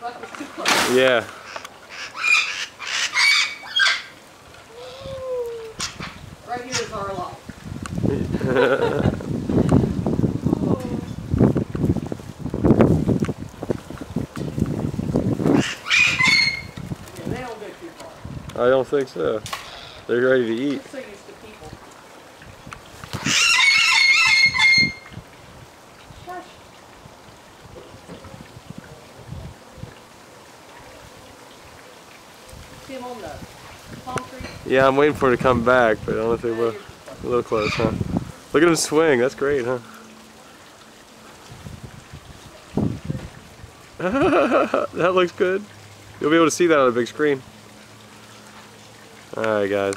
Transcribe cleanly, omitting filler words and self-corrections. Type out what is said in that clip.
That was too close. Yeah. Right here is our life. Yeah, they don't go too far. I don't think so. They're ready to eat. They're so used to people. Shush. See him on the palm tree? Yeah, I'm waiting for it to come back, but I don't know if they will. A little close, huh? Look at him swing. That's great, huh? That looks good. You'll be able to see that on a big screen. Alright, guys.